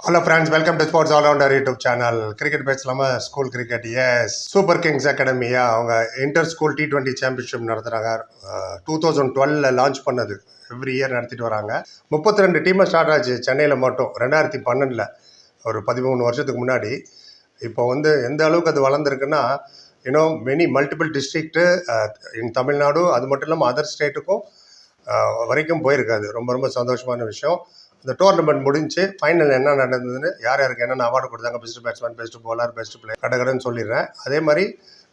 Hello friends, welcome to Sports All Rounder YouTube channel. Cricket பேசலாமா? School cricket S super kings அகாடமியா அவங்க inter school T20 championship நடத்துகிறாங்க. 2012 launch பண்ணது, every year நடத்திட்டு வராங்க. 32 டீமாக ஸ்டார்ட் ஆச்சு சென்னையில் மட்டும் 2012 ஒரு 13 வருஷத்துக்கு முன்னாடி. இப்போ வந்து எந்த அளவுக்கு அது வளர்ந்துருக்குன்னா, மெனி மல்டிபிள் டிஸ்ட்ரிக்ட்டு இன் தமிழ்நாடு, அது மட்டும் இல்லாமல் அதர் ஸ்டேட்டுக்கும் வரைக்கும் போயிருக்காது. ரொம்ப ரொம்ப சந்தோஷமான விஷயம். இந்த டோர்னமெண்ட் முடிஞ்சு ஃபைனல் என்ன நடந்ததுன்னு, யார் யாருக்கு என்னென்ன அவார்டு கொடுத்தாங்க, best batsman, best bowler, best player, கடகடன்னு சொல்லிடுறேன். அதே மாதிரி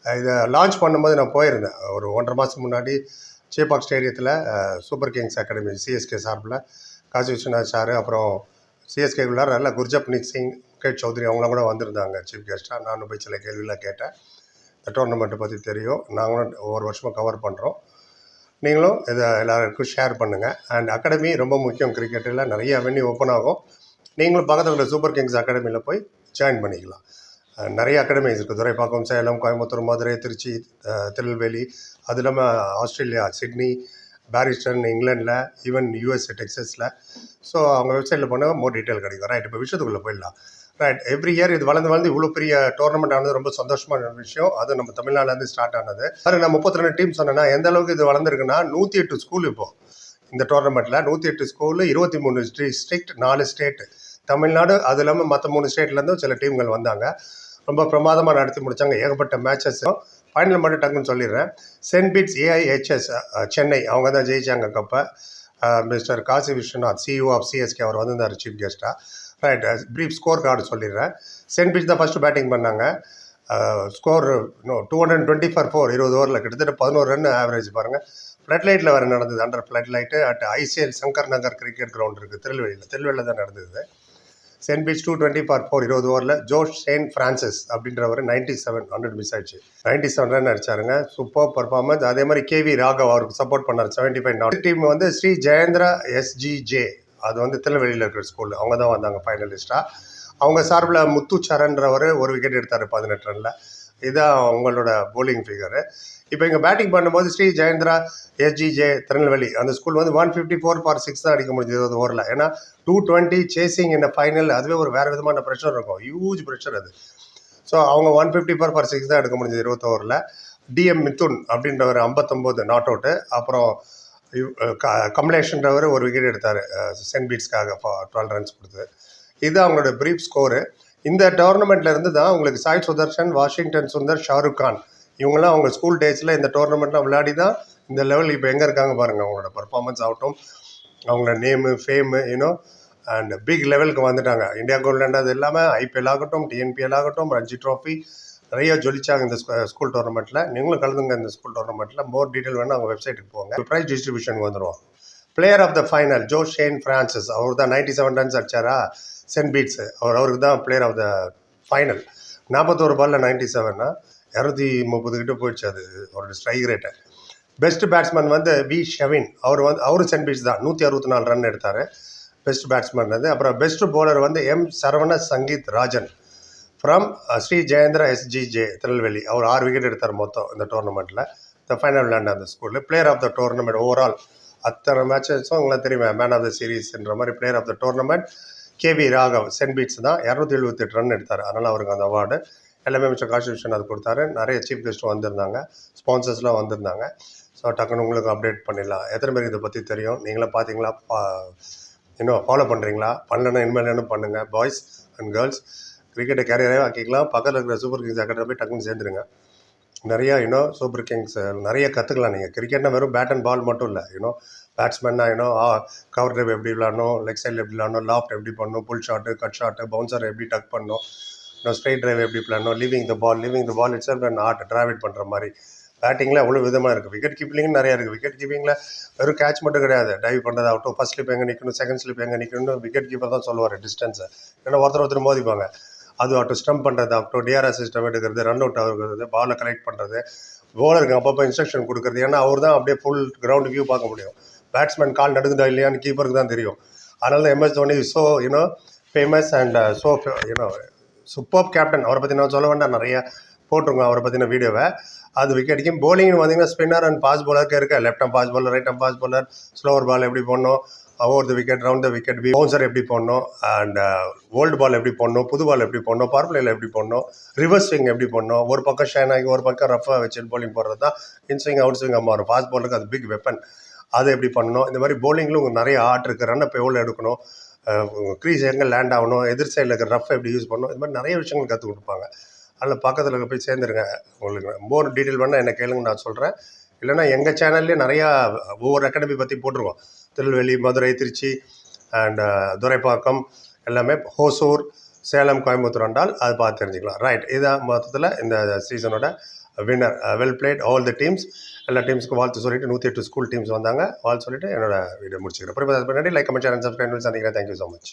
இதை லான்ச் பண்ணும்போது நான் போயிருந்தேன் ஒரு 1.5 மாதம் முன்னாடி. சேப்பாக் ஸ்டேடியத்தில் சூப்பர் கிங்ஸ் அகாடமி சிஎஸ்கே சார்பில் காசி விஸ்வநாத் சார், அப்புறம் சிஎஸ்கே உள்ளார் நல்ல குர்ஜப்னீத் சிங், முகேஷ் சௌத்ரி அவங்களாம் கூட வந்திருந்தாங்க சீஃப் கெஸ்ட்டாக. நானும் போய் சில கேள்வியெலாம் கேட்டேன். இந்த டோர்னமெண்ட்டை பற்றி தெரியும், நாங்களும் ஒவ்வொரு வருஷமாக கவர் பண்ணுறோம். நீங்களும் இதை எல்லாருக்கும் ஷேர் பண்ணுங்கள். அண்ட் அகாடமி ரொம்ப முக்கியம். கிரிக்கெட்டில் நிறைய அவென்யூ ஓப்பன் ஆகும். நீங்களும் பக்கத்தில் உள்ள சூப்பர் கிங்ஸ் அகாடமியில் போய் ஜாயின் பண்ணிக்கலாம். நிறைய அகாடமிஸ் இருக்குது, துறைப்பாக்கம், சேலம், கோயம்புத்தூர், மதுரை, திருச்சி, திருநெல்வேலி, அது இல்லாமல் ஆஸ்திரேலியா, சிட்னி, பாரிஸ்டன், இங்கிலாண்டில், ஈவன் யூஎஸ்ஏ, டெக்ஸஸில். ஸோ அவங்க வெப்சைட்டில் போனால் மோர் டீட்டெயில் கிடைக்கும். ரைட், இப்போ விஷயத்துக்குள்ளே போயிடலாம். ரைட், எவ்ரி இயர் இது வளர்ந்து இவ்வளோ பெரிய டோர்னமெண்ட் ஆனது ரொம்ப சந்தோஷமான விஷயம். அது நம்ம தமிழ்நாட்டிலேருந்து ஸ்டார்ட் ஆனது. அது நான் 32 டீம் சொன்னேன்னா எந்த அளவுக்கு இது வளர்ந்துருக்குன்னா, 108 ஸ்கூல் இப்போது இந்த டோர்னமெண்ட்டில் 108 ஸ்கூலு, 23 டிஸ்ட்ரிக்ட், 4 ஸ்டேட்டு, தமிழ்நாடு, அது இல்லாமல் மற்ற 3 ஸ்டேட்லேருந்தும் சில டீம்கள் வந்தாங்க. ரொம்ப பிரமாதமாக நடத்தி முடித்தாங்க. ஏகப்பட்ட மேட்சஸும். ஃபைனல் மட்டும் டக்குன்னு சொல்லிடுறேன். சென்ட் பீட்ஸ் AIHS சென்னை, அவங்க தான் ஜெயிச்சாங்க கப்பை. Mister Kasi Viswanath, CEO of CSK, அவர் வந்திருந்தார் சீஃப் கெஸ்ட்டாக. ரைட், ப்ரீஃப் ஸ்கோர் கார்டு சொல்லிடுறேன். சென்ட் பீட்ஸ் தான் ஃபஸ்ட்டு பேட்டிங் பண்ணாங்க. ஸ்கோர் 220 for 4, 20 ஓவரில் கிட்டத்தட்ட 11 ரன் ஆவரேஜ். பாருங்கள், ஃப்ளட் லைட்டில் வேறு நடந்தது. Under flood light at ICL Shankar Nagar cricket ground இருக்குது திருநெல்வேலியில் தான் நடந்தது. சென்ட் பீட்ஸ் 220 for 4, 20 ஓவரில். ஜோஷ் செயின்ட் ஃப்ரான்சிஸ் அப்படின்றவர் 97, 100 மிஸ் ஆயிடுச்சு, 97 ரன் அடிச்சாருங்க. Super performance. அதே மாதிரி KV ராகவ் அவருக்கு சப்போர்ட் பண்ணார், 75. டீம் வந்து ஸ்ரீ ஜெயேந்திரா SGJ, அது வந்து திருநெல்வேலியில் இருக்கிற ஸ்கூல், அவங்க தான் வந்தாங்க ஃபைனலிஸ்ட்டாக. அவங்க சார்பில் முத்து சரன்றவர் ஒரு விக்கெட் எடுத்தார் 18 ரனில். இதுதான் அவங்களோட போலிங் ஃபிகரு. இப்போ இங்கே பேட்டிங் பண்ணும்போது ஸ்ரீ ஜெயேந்திரா SGJ திருநெல்வேலி, அந்த ஸ்கூல் வந்து 154 for 6 தான் அடிக்க முடிஞ்சது 20 ஓவரில். ஏன்னா 220 சேசிங் இந்த ஃபைனல், அதுவே ஒரு வேறு விதமான ப்ரெஷர் இருக்கும், ஹியூஜ் ப்ரெஷர் அது. ஸோ அவங்க 154 for 6 தான் எடுக்க முடிஞ்சது 20 ஓவரில். DM மிதுன் அப்படின்றவர் 59 நாட் அவுட்டு. அப்புறம் கமலேஷ்ன்றவர் ஒரு விக்கெட் எடுத்தார் சென்ட் பீட்ஸ்க்காக 12 ரன்ஸ் கொடுத்து. இது அவங்களோட ப்ரீஃப் ஸ்கோரு. இந்த டோர்னமெண்ட்டில் இருந்து தான் உங்களுக்கு சாய் சுதர்ஷன், வாஷிங்டன் சுந்தர், ஷாருக் கான், இவங்களாம் அவங்க ஸ்கூல் டேஸில் இந்த டோர்னமெண்ட்லாம் விளையாடி தான் இந்த லெவல் இப்போ எங்கே இருக்காங்க பாருங்கள். அவங்களோட பர்ஃபார்மன்ஸ் ஆகட்டும், அவங்களோட நேமு, ஃபேமு, அண்ட் பிக் லெவலுக்கு வந்துட்டாங்க. இந்தியா கோல்டு அது இல்லாமல் IPL ஆகட்டும், TNPL ஆகட்டும், ரஞ்சி ட்ராஃபி, நிறைய ஜொலிச்சாங்க இந்த ஸ்கூல் டோர்னமெண்ட்டில். நீங்களும் கலந்துங்க இந்த ஸ்கூல் டோர்னமெண்ட்டில். மோர் டீட்டெயில் வேணும் அவங்க வெப்சைட்டுக்கு போங்க. ப்ரைஸ் டிஸ்ட்ரிபியூஷன் வந்துடும். Player of the final Josh செயின் ஃப்ரான்சிஸ், அவர் தான் 97 ரன்ஸ் அடிச்சாரா சென்ட் பீட்ஸ். அவருக்கு தான் பிளேயர் ஆஃப் த ஃபைனல். 41 பாலில் 97னா 230 கிட்ட போயிடுச்சு அது அவரோட ஸ்ட்ரைக் ரேட்டை. பெஸ்ட் பேட்ஸ்மேன் வந்து V ஷெவின், அவரும் சென்ட் பீட்ஸ் தான் 164 ரன் எடுத்தார், பெஸ்ட் பேட்ஸ்மேன் அது. அப்புறம் பெஸ்ட் பவுலர் வந்து M Saravana Sangeeth Rajan from Sri Jayendra SGJ Tirunelveli, அவர் 6 விக்கெட் எடுத்தார் மொத்தம் இந்த டோர்னமெண்ட்டில். இந்த ஃபைனல் விளையாண்ட அந்த ஸ்கூலில். Player of the tournament overall அத்தனை மேட்சஸும் உங்களுக்கு தெரியுமா, மேன் ஆஃப் த சீரீஸ்ன்ற மாதிரி. Player of the tournament KV Raghav, saint beads தான் 278 ரன் எடுத்தார், அதனால் அவருக்கு அந்த அவார்டு. எல்லாமே மிஸ்டர் காசி விஸ்வநாத் கொடுத்தாரு. நிறைய சீஃப் கெஸ்ட்டும் வந்திருந்தாங்க, ஸ்பான்சர்ஸ்லாம் வந்திருந்தாங்க. ஸோ டக்குன்னு உங்களுக்கு அப்டேட் பண்ணிடலாம். எத்தனை பேருக்கு இதை பற்றி தெரியும், நீங்களாம் பார்த்தீங்களா, ஃபாலோ பண்ணுறீங்களா? பண்ணலன்னா இனிமேல் என்ன பண்ணுங்கள். பாய்ஸ் அண்ட் கேர்ள்ஸ், கிரிக்கெட்டை கேரியரே ஆக்கிக்கலாம். பக்கத்தில் இருக்கிற சூப்பர் கிங்ஸ் அகாடமி போய் டக்குன்னு சேர்ந்துருங்க. நிறையா சூப்பர் கிங்ஸ் நிறைய கற்றுக்கலாம். நீங்கள் கிரிக்கெட்னா வெறும் பேட் அண்ட் பால் மட்டும் இல்லை. பேட்ஸ்மேன்னா கவர் ட்ரைவ் எப்படி விளாடணும், லெக் சைடில் எப்படி விளாடணும், லாஃப்ட் எப்படி பண்ணணும், புல் ஷாட்டு, கட் ஷாட்டு, பவுன்சரை எப்படி டக் பண்ணணும், ஸ்ட்ரைட் ட்ரைவ் எப்படி விளாடணும், leaving the ball it's an art, travel பண்ணுற மாதிரி. பேட்டிங்கில் அவ்வளோ விதமாக இருக்குது. விக்கெட் கீப்பிங்கும் நிறையா இருக்குது. விக்கெட் கீப்பிங்கில் வெறும் கேட்ச் மட்டும் கிடையாது, டைவ் பண்ணுறதாகட்டும், ஃபஸ்ட் ஸ்லிப் எங்கே நிற்கணும், செகண்ட் ஸ்லிப் எங்கே நிற்கணும்னு விக்கெட் கீப்பர் தான் சொல்லுவார் டிஸ்டன்ஸை. ஏன்னா ஒருத்தர் மோதிப்பாங்க. அது ஆகட்டும், ஸ்டம்ப் பண்ணுறதாகட்டும், DRS சிஸ்டம் எடுக்கிறது, ரன் அவுட் ஆகுறது, பாலை கலெக்ட் பண்ணுறது, போலருக்கு அப்பப்போ இன்ஸ்ட்ரக்ஷன் கொடுக்குறது. ஏன்னா அவர் தான் அப்படியே ஃபுல் கிரவுண்ட் வியூ பார்க்க முடியும். பேட்ஸ்மேன் கால் நடுங்குதா இல்லையான்னு கீப்பருக்கு தான் தெரியும். அதனால தான் MS Dhoni so famous and so super captain. அவரை பற்றி நான் சொல்ல வேண்டாம், நிறைய போட்டிருங்க அவரை பற்றின வீடியோவை. அது விக்கெட்டுக்கும் போலிங்னு பார்த்தீங்கன்னா ஸ்பின்னர் அண்ட் ஃபாஸ்ட் பாலருக்கு இருக்க left arm fast bowler, right arm fast bowler, slower ball எப்படி போடணும், over the wicket, round the wicket, bouncer எப்படி போடணும், அண்ட் ஓல்டு பால் எப்படி போடணும், புது பால் எப்படி போடணும், பவர் பிளேயில் எப்படி போடணும், ரிவர்ஸ் ஸ்விங் எப்படி போடணும், ஒரு பக்கம் ஷைன் ஆகி ஒரு பக்கம் ரஃபாக வச்சு போலிங் போடுறது தான் இன் ஸ்விங் அவுட் ஸ்விங் மாறும். ஃபாஸ்ட் பாலுக்கு அது பிக் வெப்பன். அதை எப்படி பண்ணணும், இந்த மாதிரி பவுலிங்கிலும் நிறைய ஆர்ட் இருக்குது. ரன் அப் எவ்வளோ எடுக்கணும், க்ரீஸ் எங்கே லேண்ட் ஆகணும், எதிர் சைடில் இருக்கிற ரஃப் எப்படி யூஸ் பண்ணணும், இது மாதிரி நிறைய விஷயங்கள் கற்றுக் கொடுப்பாங்க. அதில் பக்கத்தில் போய் சேர்ந்துருங்க. உங்களுக்கு மோர் டீட்டெயில் பண்ணால் என்ன கேளுங்க, நான் சொல்கிறேன். இல்லைனா எங்கள் சேனல்லே நிறையா ஒவ்வொரு அகாடமி பற்றி போட்டிருக்கோம். திருநெல்வேலி, மதுரை, திருச்சி அண்ட் துரைப்பாக்கம், எல்லாமே ஹோசூர், சேலம், கோயம்புத்தூர் என்றால் அது பார்த்து தெரிஞ்சுக்கலாம். ரைட், இதுதான் மொத்தத்தில் இந்த சீசனோட winner. Well played all the teams. எல்லா டீம்ஸுக்கும் வாழ்த்து சொல்லிட்டு 108 ஸ்கூல் டீம்ஸ் வந்தாங்க. வாழ்த்து சொல்லிட்டு என்னோட வீடியோ முடிச்சுக்கிறேன். பின்னாடி like, comment, share and subscribe சந்திக்கிறேன். Thank you so much.